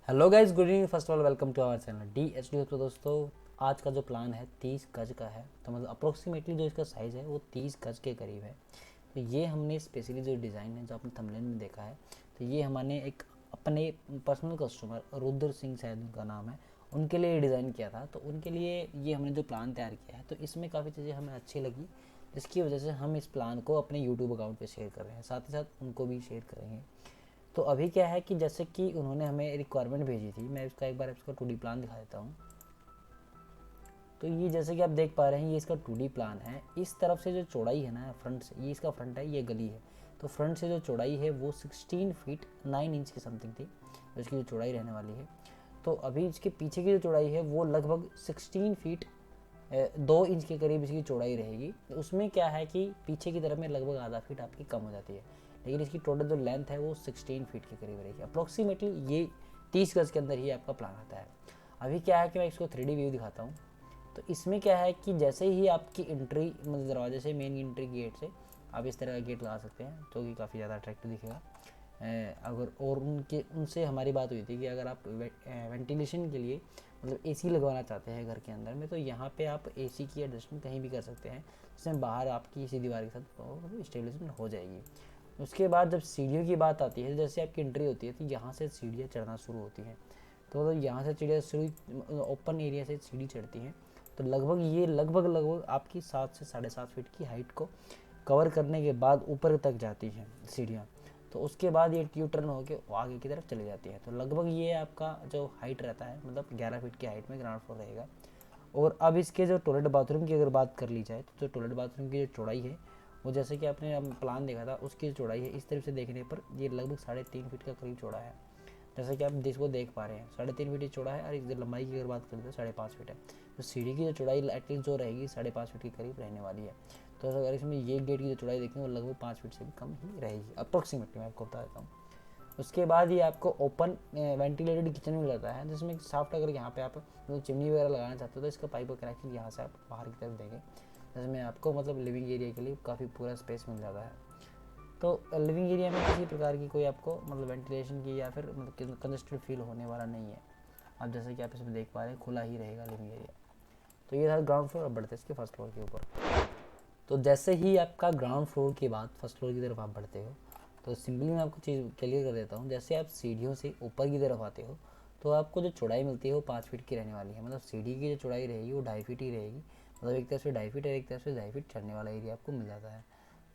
Hello guys, good evening. First of all welcome to our channel DHD। तो दोस्तों, आज का जो प्लान है 30 गज का है। तो मतलब अप्रोक्सीमेटली जो इसका साइज़ है वो 30 गज के करीब है। तो ये हमने स्पेशली जो डिज़ाइन है जो आपने थंबनेल में देखा है, तो ये हमने एक अपने पर्सनल कस्टमर रुद्र सिंह शायद उनका नाम है, उनके लिए डिज़ाइन किया था। तो उनके लिए ये हमने जो प्लान तैयार किया है, तो इसमें काफ़ी चीज़ें हमें अच्छी लगी, जिसकी वजह से हम इस प्लान को अपने यूट्यूब अकाउंट पे शेयर कर रहे हैं, साथ ही साथ उनको भी शेयर करेंगे। तो अभी क्या है कि जैसे कि उन्होंने हमें रिक्वायरमेंट भेजी थी, मैं इसका एक बार इसका 2D प्लान दिखा देता हूँ। तो ये जैसे कि आप देख पा रहे हैं, ये इसका 2D प्लान है। इस तरफ से जो चौड़ाई है ना, फ्रंट से, ये इसका फ्रंट है, ये गली है। तो फ्रंट से जो चौड़ाई है वो 16 फीट 9 इंच की समथिंग थी, तो इसकी जो चौड़ाई रहने वाली है। तो अभी इसके पीछे की जो चौड़ाई है वो लगभग 16 फीट 2 इंच के करीब इसकी चौड़ाई रहेगी। उसमें क्या है कि पीछे की तरफ में लगभग आधा फीट आपकी कम हो जाती है, लेकिन इसकी टोटल जो लेंथ है वो 16 फीट के करीब रहेगी अप्रोक्सीमेटली। ये 30 गज के अंदर ही आपका प्लान आता है। अभी क्या है कि मैं इसको 3D व्यू दिखाता हूँ। तो इसमें क्या है कि जैसे ही आपकी एंट्री, मतलब दरवाजे से, मेन एंट्री गेट से आप इस तरह का गेट लगा सकते हैं, जो कि काफ़ी ज़्यादा अट्रैक्टिव दिखेगा। अगर और उनसे हमारी बात हुई थी कि अगर आप वेंटिलेशन के लिए मतलब एसी लगवाना चाहते हैं घर के अंदर में, तो यहाँ पे आप एसी की एडजस्टमेंट कहीं भी कर सकते हैं, जिसमें बाहर आपकी इसी दीवार के साथ मतलब स्टेबलाइजेशन हो जाएगी। उसके बाद जब सीढ़ियों की बात आती है, जैसे आपकी एंट्री होती है तो यहाँ से सीढ़ियाँ चढ़ना शुरू होती हैं। तो मतलब यहाँ से सीढ़ी ओपन एरिया से सीढ़ी चढ़ती हैं, तो लगभग आपकी 7 से 7.5 फीट की हाइट को कवर करने के बाद ऊपर तक जाती हैं सीढ़ियाँ। तो उसके बाद ये यू टर्न होकर आगे की तरफ चली जाती है। तो लगभग ये आपका जो हाइट रहता है, मतलब 11 फीट की हाइट में ग्राउंड फ्लोर रहेगा। और अब इसके जो टॉयलेट बाथरूम की अगर बात कर ली जाए, तो जो टॉयलेट बाथरूम की जो चौड़ाई है वो, जैसे कि आपने अब प्लान देखा था, उसकी जो चौड़ाई है इस तरफ से देखने पर ये लगभग 3.5 फीट का करीब चौड़ा है। जैसे कि आप इसको देख पा रहे हैं, 3.5 फीट चौड़ा है। और इस लंबाई की अगर बात करें तो 5.5 फीट है। तो सीढ़ी की जो चौड़ाई एटलीस्ट जो रहेगी 5.5 फीट के करीब रहने वाली है। तो अगर इसमें ये गेट की जो चौड़ाई देखें वो लगभग 5 फीट से भी कम ही रहेगी अप्रोक्सीमेटली, मैं आपको बता देता हूँ। उसके बाद ये आपको ओपन वेंटिलेटेड किचन मिल जाता है, जिसमें सॉफ्ट, अगर यहाँ पे आप मतलब चिमनी वगैरह लगाना चाहते हो तो इसका पाइप का कनेक्शन यहाँ से आप बाहर की तरफ देंगे, जिसमें आपको मतलब लिविंग एरिया के लिए काफ़ी पूरा स्पेस मिल जाता है। तो लिविंग एरिया में किसी प्रकार की कोई आपको मतलब वेंटिलेशन की या फिर मतलब कंजस्टेड फील होने वाला नहीं है। आप जैसे कि आप इसमें देख पा रहे हैं, खुला ही रहेगा लिविंग एरिया। तो ये था ग्राउंड फ्लोर। अब बढ़ते हैं इसके फर्स्ट फ्लोर के ऊपर। तो जैसे ही आपका ग्राउंड फ्लोर के बाद फर्स्ट फ्लोर की तरफ आप बढ़ते हो, तो सिंपली मैं आपको चीज़ क्लियर कर देता हूँ। जैसे आप सीढ़ियों से ऊपर की तरफ आते हो, तो आपको जो चौड़ाई मिलती है वो 5 फीट की रहने वाली है। मतलब सीढ़ी की जो चौड़ाई रहेगी वो 2.5 फीट ही रहेगी। मतलब एक तरफ से 2.5 फीट और एक तरफ से 2.5 फीट चढ़ने वाला एरिया आपको मिल जाता है।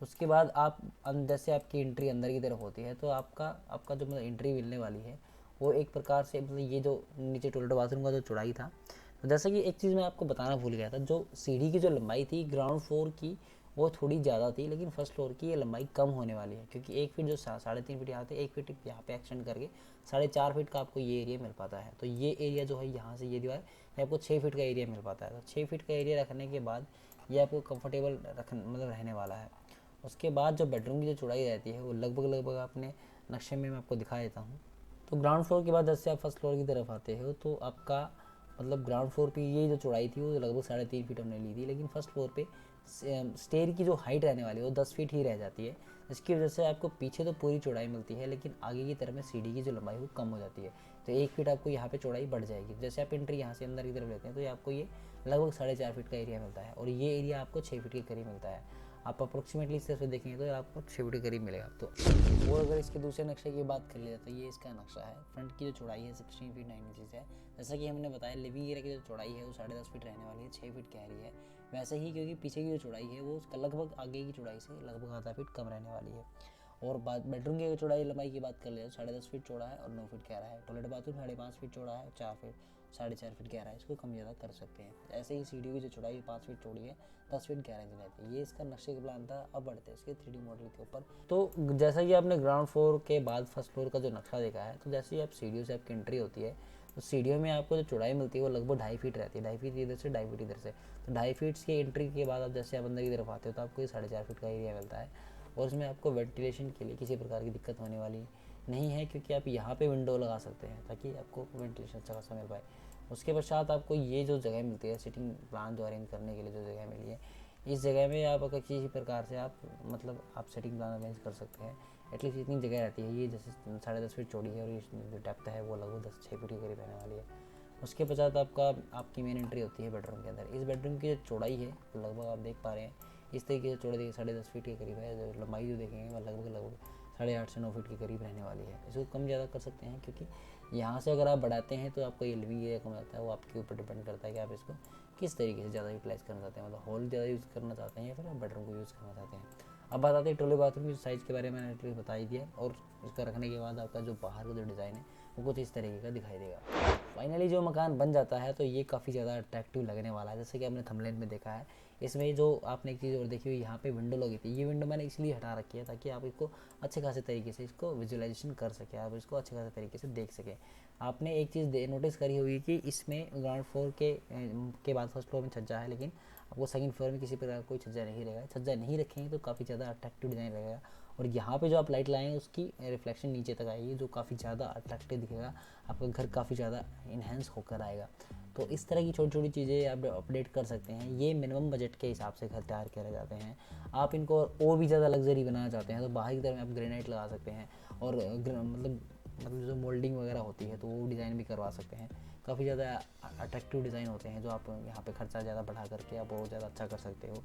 उसके बाद आप जैसे आपकी एंट्री अंदर की तरफ होती है, तो आपका आपका जो मतलब एंट्री मिलने वाली है वो एक प्रकार से, मतलब ये जो नीचे टॉयलेट बाथरूम का जो चौड़ाई था, तो जैसे कि एक चीज़ मैं आपको बताना भूल गया था, जो सीढ़ी की जो लंबाई थी ग्राउंड फ्लोर की वो थोड़ी ज़्यादा थी, लेकिन फर्स्ट फ्लोर की ये लंबाई कम होने वाली है, क्योंकि 1 फीट जो 3.5 फीट यहाँ थे, 1 फीट यहाँ पे एक्सटेंड करके 4.5 फीट का आपको ये एरिया मिल पाता है। तो ये एरिया जो है यहाँ से ये दीवार, ये आपको 6 फीट का एरिया मिल पाता है। तो 6 फीट का एरिया रखने के बाद ये आपको कंफर्टेबल मतलब रहने वाला है। उसके बाद जो बेडरूम की जो चौड़ाई रहती है वो लगभग अपने नक्शे में मैं आपको दिखा देता हूँ। तो ग्राउंड फ्लोर के बाद जैसे आप फर्स्ट फ्लोर की तरफ आते हो, तो आपका मतलब ग्राउंड फ्लोर पे ये जो चौड़ाई थी वो लगभग 3.5 फीट हमने ली थी, लेकिन फर्स्ट फ्लोर पे स्टेयर की जो हाइट रहने वाली है वो 10 फीट ही रह जाती है। इसकी वजह से आपको पीछे तो पूरी चौड़ाई मिलती है, लेकिन आगे की तरफ में सीढ़ी की जो लंबाई वो कम हो जाती है। तो 1 फीट आपको यहाँ पे चौड़ाई बढ़ जाएगी। जैसे आप एंट्री यहाँ से अंदर की तरफ लेते हैं, तो ये आपको ये लगभग 4.5 फीट का एरिया मिलता है, और ये एरिया आपको 6 फीट के करीब मिलता है। आप अप्रोक्सीमेटली इस तरह से देखेंगे तो आपको 6 फीट के करीब मिलेगा। तो और अगर इसके दूसरे नक्शे की बात कर लिया, तो ये इसका नक्शा है। फ्रंट की जो चौड़ाई है 16 फीट 9 इंचज़ है। जैसा कि हमने बताया, लिविंग एरिया की जो चौड़ाई है वो 10.5 फीट रहने वाली है, 6 फीट कह रही है। वैसे ही क्योंकि पीछे की जो चौड़ाई है वो उसका लगभग आगे की चौड़ाई से लगभग आधा फीट कम रहने वाली है। और बात बेडरूम की चौड़ाई लंबाई की बात कर ले तो 10.5 फीट चौड़ा है और 9 फीट कह रहा है। टॉयलेट बाथरूम 5.5 फीट चौड़ा है, 4 फीट 4.5 फीट कह रहा है, इसको कम ज़्यादा कर सकते हैं। ऐसे ही सीढ़ी की जो चौड़ाई 5 फीट चौड़ी है, 10 फीट गहराई दी जाती है। ये इसका नक्शे का प्लान था। अब बढ़ते हैं इसके 3D मॉडल के ऊपर। तो जैसा कि आपने ग्राउंड फ्लोर के बाद फर्स्ट फ्लोर का जो नक्शा देखा है, तो जैसे ही आप सीढ़ियों से आपकी एंट्री होती है, तो सीढ़ियों में आपको जो चौड़ाई मिलती है वो लगभग 2.5 फीट रहती है। 2.5 फीट इधर से, 2.5 फीट इधर से। तो 2.5 फीट की एंट्री के बाद आप जैसे आप अंदर की तरफ आते हो, तो आपको ये 4.5 फीट का एरिया मिलता है। और इसमें आपको वेंटिलेशन के लिए किसी प्रकार की दिक्कत होने वाली नहीं है, क्योंकि आप यहाँ पे विंडो लगा सकते हैं ताकि आपको वेंटिलेशन अच्छा खासा मिल पाए। उसके पश्चात आपको ये जो जगह मिलती है सिटिंग प्लान जो अरेंज करने के लिए जो जगह मिली है, इस जगह में आप अगर किसी प्रकार से आप मतलब आप सेटिंग प्लान अरेंज कर सकते हैं। एटलीस्ट इतनी जगह रहती है। ये जैसे 10.5 फीट चौड़ी है और ये जो डेप्थ है वो लगभग 6 फीट के करीब रहने वाली है। उसके पश्चात आपकी मेन एंट्री होती है बेडरूम के अंदर। इस बेडरूम की जो चौड़ाई है वो लगभग आप देख पा रहे हैं इस तरीके से चौड़ाई देखिए 10.5 फीट के करीब है। जो लंबाई जो देखेंगे वह लगभग 8.5 से 9 फीट के करीब रहने वाली है। इसको कम ज़्यादा कर सकते हैं क्योंकि यहाँ से अगर आप बढ़ाते हैं तो आपका ये लिविंग एरिया कम जाता है। वो आपके ऊपर डिपेंड करता है कि आप इसको किस तरीके से ज़्यादा यूटिलाइज़ करना चाहते हैं, मतलब हॉल ज़्यादा यूज़ करना चाहते हैं या फिर आप बेडरूम को यूज़ करना चाहते हैं। अब बात आती है टॉयलेट बाथरूम की साइज़ के बारे में। मैंने बता ही दिया और इसका रखने के बाद आपका जो बाहर का जो डिज़ाइन है वो कुछ इस तरीके का दिखाई देगा। फाइनली जो मकान बन जाता है तो ये काफ़ी ज़्यादा अट्रैक्टिव लगने वाला है। जैसे कि आपने थंबनेल में देखा है, इसमें जो आपने एक चीज़ और देखी हुई यहाँ पे विंडो लगी थी। ये विंडो मैंने इसलिए हटा रखी है ताकि आप इसको अच्छे खासे तरीके से इसको विजुअलाइजेशन कर सकें, आप इसको अच्छे खासे तरीके से देख सकें। आपने एक चीज़ नोटिस करी होगी कि इसमें ग्राउंड फ्लोर के बाद फर्स्ट फ्लोर में छज्जा है, लेकिन आपको सेकंड फ्लोर में किसी प्रकार का कोई छज्जा नहीं रहेगा। छज्जा नहीं रखेंगे तो काफ़ी ज़्यादा अट्रैक्टिव डिज़ाइन रहेगा और यहाँ पे जो आप लाइट लाएंगे उसकी रिफ्लेक्शन नीचे तक आएगी जो काफ़ी ज़्यादा अट्रैक्टिव दिखेगा। आपका घर काफ़ी ज़्यादा इन्हेंस होकर आएगा। तो इस तरह की छोटी छोटी चीज़ें आप अपडेट कर सकते हैं। ये मिनिमम बजट के हिसाब से घर तैयार किए जाते हैं। आप इनको और भी ज़्यादा लग्जरी बनाना चाहते हैं तो बाहर की तरफ आप ग्रेनाइट लगा सकते हैं और मतलब जो मोल्डिंग वगैरह होती है तो वो डिज़ाइन भी करवा सकते हैं। काफ़ी ज़्यादा अट्रैक्टिव डिज़ाइन होते हैं जो आप यहाँ पे खर्चा ज़्यादा बढ़ा करके आप बहुत ज़्यादा अच्छा कर सकते हो।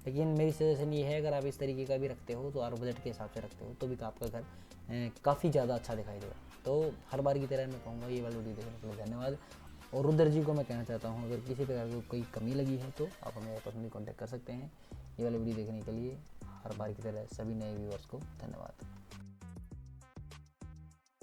लेकिन मेरी सजेशन ये है, अगर आप इस तरीके का भी रखते हो तो और बजट के हिसाब से रखते हो तो भी तो आपका घर काफ़ी ज़्यादा अच्छा दिखाई देगा। तो हर बार की तरह मैं कहूँगा ये वाली वीडियो देखने के लिए धन्यवाद। और रुद्र जी को मैं कहना चाहता हूँ, अगर किसी प्रकार की कोई कमी लगी है तो आप हमें पर्सनली कॉन्टैक्ट कर सकते हैं। ये वाली वीडियो देखने के लिए हर बार की तरह सभी नए व्यूअर्स को धन्यवाद।